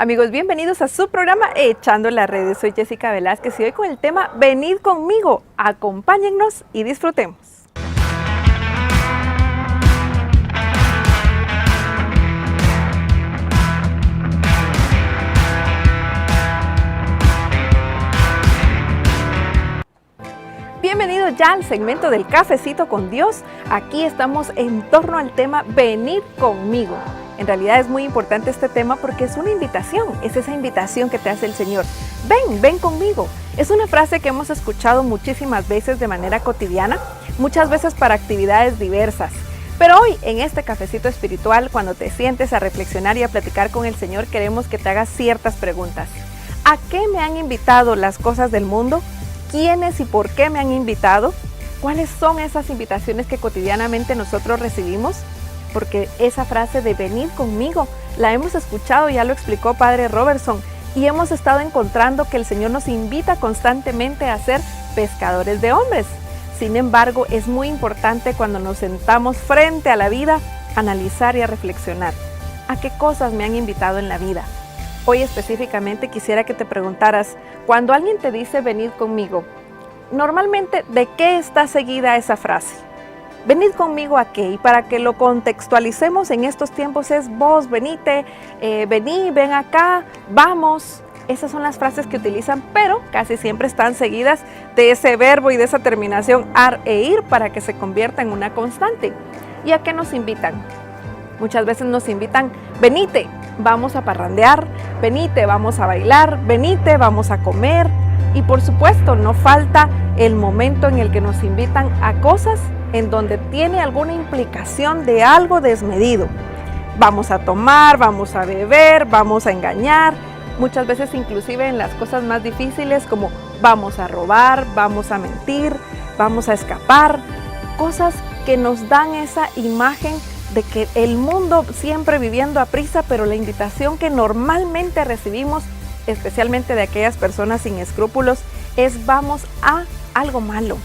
Amigos, bienvenidos a su programa Echando las Redes. Soy Jessica Velázquez y hoy con el tema Venid conmigo, acompáñennos y disfrutemos. Bienvenido ya al segmento del Cafecito con Dios. Aquí estamos en torno al tema Venid conmigo. En realidad es muy importante este tema porque es una invitación, es esa invitación que te hace el Señor. Ven conmigo. Es una frase que hemos escuchado muchísimas veces de manera cotidiana, muchas veces para actividades diversas. Pero hoy, en este cafecito espiritual, cuando te sientes a reflexionar y a platicar con el Señor, queremos que te hagas ciertas preguntas. ¿A qué me han invitado las cosas del mundo? ¿Quiénes y por qué me han invitado? ¿Cuáles son esas invitaciones que cotidianamente nosotros recibimos? Porque esa frase de venir conmigo la hemos escuchado, ya lo explicó Padre Robertson, y hemos estado encontrando que el Señor nos invita constantemente a ser pescadores de hombres. Sin embargo, es muy importante cuando nos sentamos frente a la vida, analizar y a reflexionar. ¿A qué cosas me han invitado en la vida? Hoy específicamente quisiera que te preguntaras, cuando alguien te dice venid conmigo, normalmente, ¿de qué está seguida esa frase? Venid conmigo a qué, y para que lo contextualicemos en estos tiempos es vos, venite, vení, ven acá, vamos. Esas son las frases que utilizan, pero casi siempre están seguidas de ese verbo y de esa terminación ar e ir para que se convierta en una constante. ¿Y a qué nos invitan? Muchas veces nos invitan, venite, vamos a parrandear, venite, vamos a bailar, venite, vamos a comer. Y por supuesto, no falta el momento en el que nos invitan a cosas en donde tiene alguna implicación de algo desmedido. Vamos a tomar, vamos a beber, vamos a engañar, muchas veces inclusive en las cosas más difíciles como vamos a robar, vamos a mentir, vamos a escapar, cosas que nos dan esa imagen de que el mundo siempre viviendo a prisa, pero la invitación que normalmente recibimos, especialmente de aquellas personas sin escrúpulos, es vamos a algo malo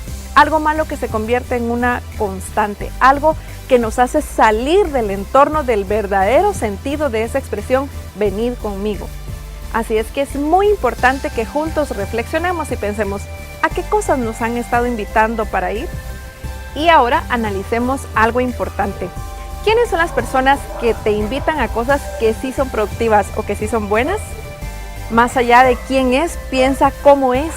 que se convierte en una constante, algo que nos hace salir del entorno del verdadero sentido de esa expresión, venir conmigo. Así es que es muy importante que juntos reflexionemos y pensemos, ¿a qué cosas nos han estado invitando para ir? Y ahora analicemos algo importante. ¿Quiénes son las personas que te invitan a cosas que sí son productivas o que sí son buenas? Más allá de quién es, piensa cómo es.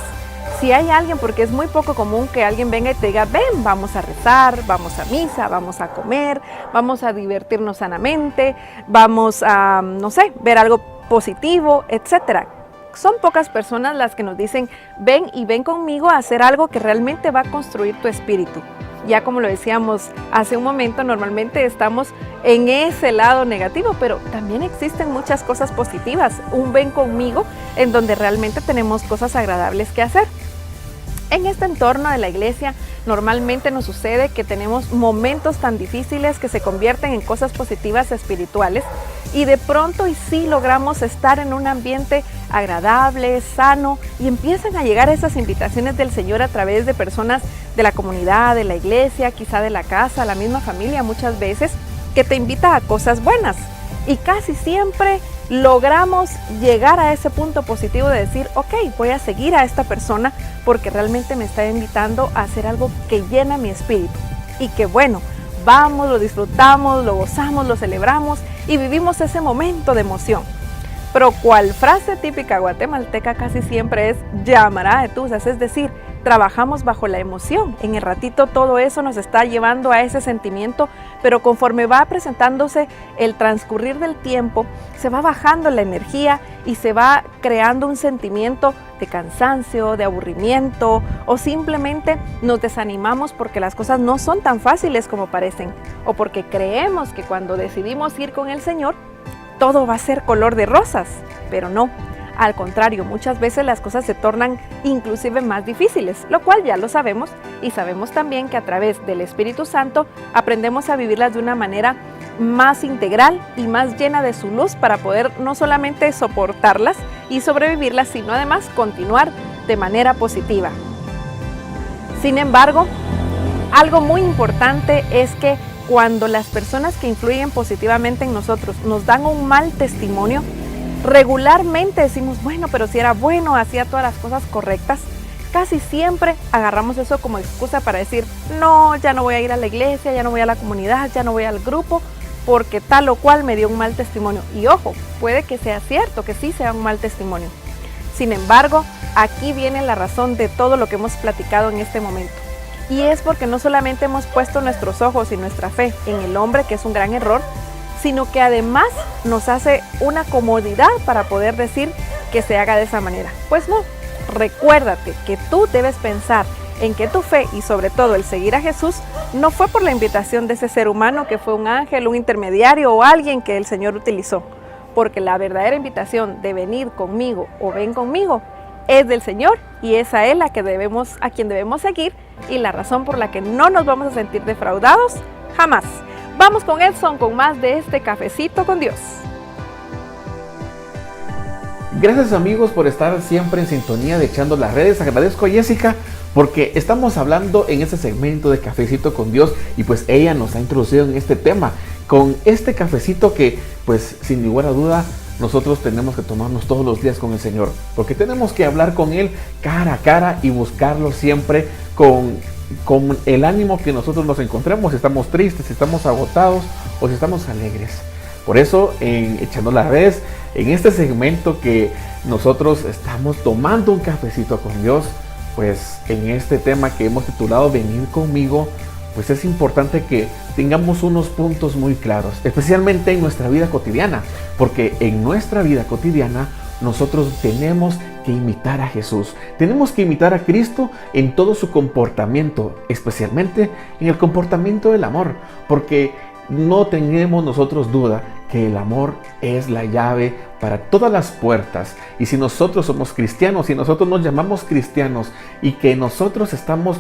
Si hay alguien, porque es muy poco común que alguien venga y te diga, ven, vamos a rezar, vamos a misa, vamos a comer, vamos a divertirnos sanamente, vamos a, no sé, ver algo positivo, etc. Son pocas personas las que nos dicen, ven y ven conmigo a hacer algo que realmente va a construir tu espíritu. Ya como lo decíamos hace un momento, normalmente estamos en ese lado negativo, pero también existen muchas cosas positivas. Un ven conmigo en donde realmente tenemos cosas agradables que hacer. En este entorno de la iglesia normalmente nos sucede que tenemos momentos tan difíciles que se convierten en cosas positivas espirituales y de pronto y sí logramos estar en un ambiente agradable, sano y empiezan a llegar esas invitaciones del Señor a través de personas de la comunidad, de la iglesia, quizá de la casa, la misma familia muchas veces, que te invita a cosas buenas y casi siempre logramos llegar a ese punto positivo de decir, ok, voy a seguir a esta persona porque realmente me está invitando a hacer algo que llena mi espíritu y que bueno, vamos, lo disfrutamos, lo gozamos, lo celebramos y vivimos ese momento de emoción. Pero cual frase típica guatemalteca casi siempre es llamará de tusas, es decir, trabajamos bajo la emoción. En el ratito todo eso nos está llevando a ese sentimiento, pero conforme va presentándose el transcurrir del tiempo, se va bajando la energía y se va creando un sentimiento de cansancio, de aburrimiento o simplemente nos desanimamos porque las cosas no son tan fáciles como parecen o porque creemos que cuando decidimos ir con el Señor, todo va a ser color de rosas, pero no. Al contrario, muchas veces las cosas se tornan inclusive más difíciles, lo cual ya lo sabemos y sabemos también que a través del Espíritu Santo aprendemos a vivirlas de una manera más integral y más llena de su luz para poder no solamente soportarlas y sobrevivirlas, sino además continuar de manera positiva. Sin embargo, algo muy importante es que cuando las personas que influyen positivamente en nosotros nos dan un mal testimonio, Regularmente decimos, bueno, pero si era bueno, hacía todas las cosas correctas. Casi siempre agarramos eso como excusa para decir, no, ya no voy a ir a la iglesia, ya no voy a la comunidad, ya no voy al grupo, porque tal o cual me dio un mal testimonio. Y ojo, puede que sea cierto, que sí sea un mal testimonio. Sin embargo, aquí viene la razón de todo lo que hemos platicado en este momento. Y es porque no solamente hemos puesto nuestros ojos y nuestra fe en el hombre, que es un gran error, sino que además nos hace una comodidad para poder decir que se haga de esa manera. Pues no, recuérdate que tú debes pensar en que tu fe y sobre todo el seguir a Jesús no fue por la invitación de ese ser humano que fue un ángel, un intermediario o alguien que el Señor utilizó, porque la verdadera invitación de venir conmigo o ven conmigo es del Señor y es a Él a quien debemos seguir y la razón por la que no nos vamos a sentir defraudados jamás. Vamos con Edson con más de este cafecito con Dios. Gracias amigos por estar siempre en sintonía de Echando las Redes. Agradezco a Jessica porque estamos hablando en este segmento de Cafecito con Dios y pues ella nos ha introducido en este tema con este cafecito que pues sin ninguna duda nosotros tenemos que tomarnos todos los días con el Señor, porque tenemos que hablar con Él cara a cara y buscarlo siempre con el ánimo que nosotros nos encontremos, si estamos tristes, si estamos agotados o si estamos alegres. Por eso en Echando las Redes, en este segmento que nosotros estamos tomando un cafecito con Dios, pues en este tema que hemos titulado Venir conmigo, pues es importante que tengamos unos puntos muy claros, especialmente en nuestra vida cotidiana, porque en nuestra vida cotidiana nosotros tenemos que imitar a Jesús, tenemos que imitar a Cristo en todo su comportamiento, especialmente en el comportamiento del amor, porque no tenemos nosotros duda que el amor es la llave para todas las puertas. Y si nosotros somos cristianos, si nosotros nos llamamos cristianos y que nosotros estamos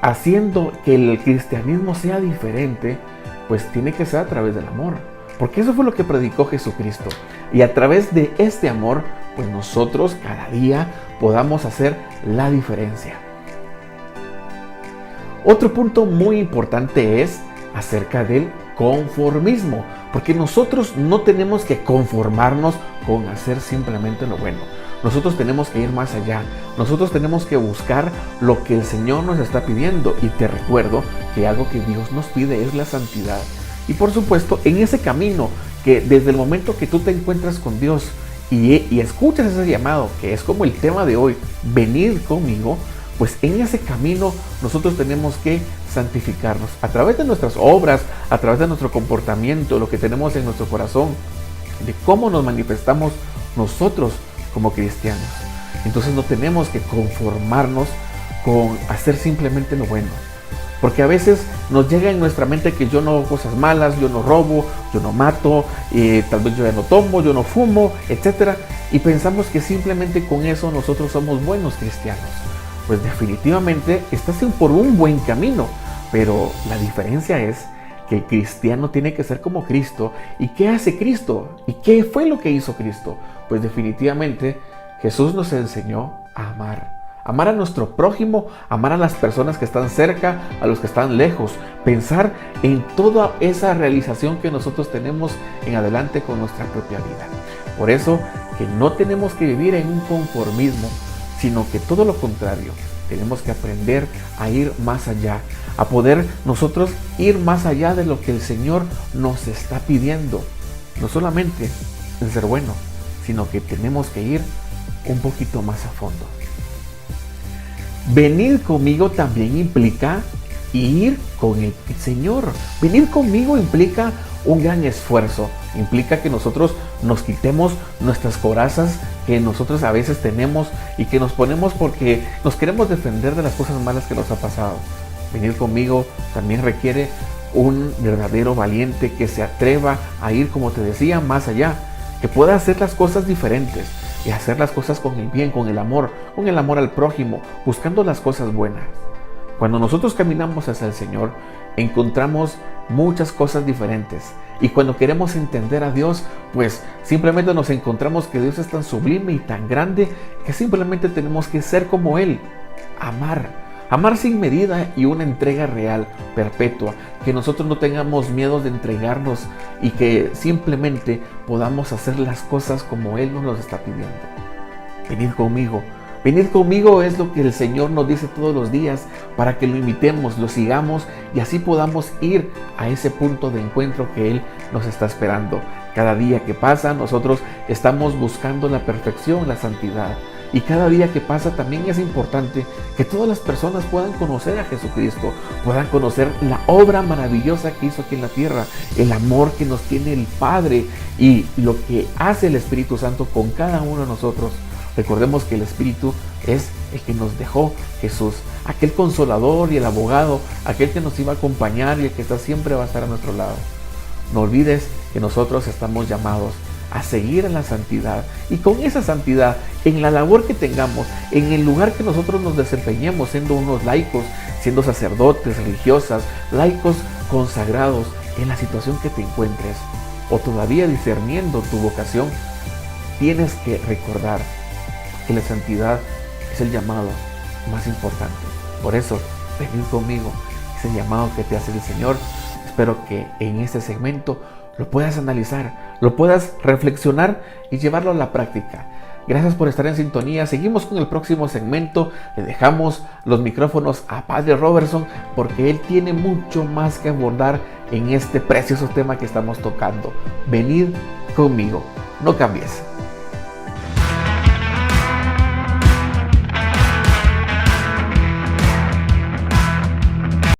haciendo que el cristianismo sea diferente, pues tiene que ser a través del amor. Porque eso fue lo que predicó Jesucristo. Y a través de este amor, pues nosotros cada día podamos hacer la diferencia. Otro punto muy importante es acerca del conformismo, porque nosotros no tenemos que conformarnos con hacer simplemente lo bueno. Nosotros tenemos que ir más allá, nosotros tenemos que buscar lo que el Señor nos está pidiendo. Y te recuerdo que algo que Dios nos pide es la santidad. Y por supuesto, en ese camino que desde el momento que tú te encuentras con Dios y escuchas ese llamado, que es como el tema de hoy, venir conmigo, pues en ese camino nosotros tenemos que santificarnos a través de nuestras obras, a través de nuestro comportamiento, lo que tenemos en nuestro corazón, de cómo nos manifestamos nosotros como cristianos. Entonces no tenemos que conformarnos con hacer simplemente lo bueno, porque a veces nos llega en nuestra mente que yo no hago cosas malas, yo no robo, yo no mato, tal vez yo ya no tomo, yo no fumo, etc. Y pensamos que simplemente con eso nosotros somos buenos cristianos. Pues definitivamente estás por un buen camino, pero la diferencia es que el cristiano tiene que ser como Cristo. ¿Y qué hace Cristo? ¿Y qué fue lo que hizo Cristo? Pues definitivamente Jesús nos enseñó a amar. Amar a nuestro prójimo, amar a las personas que están cerca, a los que están lejos. Pensar en toda esa realización que nosotros tenemos en adelante con nuestra propia vida. Por eso que no tenemos que vivir en un conformismo, sino que todo lo contrario, tenemos que aprender a ir más allá, a poder nosotros ir más allá de lo que el Señor nos está pidiendo. No solamente en ser bueno, sino que tenemos que ir un poquito más a fondo. Venir conmigo también implica ir con el Señor. Venir conmigo implica un gran esfuerzo, implica que nosotros nos quitemos nuestras corazas que nosotros a veces tenemos y que nos ponemos porque nos queremos defender de las cosas malas que nos ha pasado. Venir conmigo también requiere un verdadero valiente que se atreva a ir, como te decía, más allá, que pueda hacer las cosas diferentes y hacer las cosas con el bien, con el amor al prójimo, buscando las cosas buenas. Cuando nosotros caminamos hacia el Señor, encontramos muchas cosas diferentes. Y cuando queremos entender a Dios, pues simplemente nos encontramos que Dios es tan sublime y tan grande que simplemente tenemos que ser como Él. Amar. Amar sin medida y una entrega real, perpetua, que nosotros no tengamos miedo de entregarnos y que simplemente podamos hacer las cosas como Él nos los está pidiendo. Venid conmigo. Venid conmigo es lo que el Señor nos dice todos los días para que lo imitemos, lo sigamos y así podamos ir a ese punto de encuentro que Él nos está esperando. Cada día que pasa nosotros estamos buscando la perfección, la santidad. Y cada día que pasa también es importante que todas las personas puedan conocer a Jesucristo, puedan conocer la obra maravillosa que hizo aquí en la tierra, el amor que nos tiene el Padre y lo que hace el Espíritu Santo con cada uno de nosotros. Recordemos que el Espíritu es el que nos dejó Jesús, aquel consolador y el abogado, aquel que nos iba a acompañar y el que siempre va a estar a nuestro lado. No olvides que nosotros estamos llamados a seguir en la santidad y con esa santidad, en la labor que tengamos, en el lugar que nosotros nos desempeñemos, siendo unos laicos, siendo sacerdotes, religiosas, laicos consagrados, en la situación que te encuentres o todavía discerniendo tu vocación, tienes que recordar que la santidad es el llamado más importante. Por eso, venid conmigo, es el llamado que te hace el Señor. Espero que en este segmento lo puedas analizar, lo puedas reflexionar y llevarlo a la práctica. Gracias por estar en sintonía. Seguimos con el próximo segmento. Le dejamos los micrófonos a Padre Robertson porque él tiene mucho más que abordar en este precioso tema que estamos tocando. Venid conmigo, no cambies.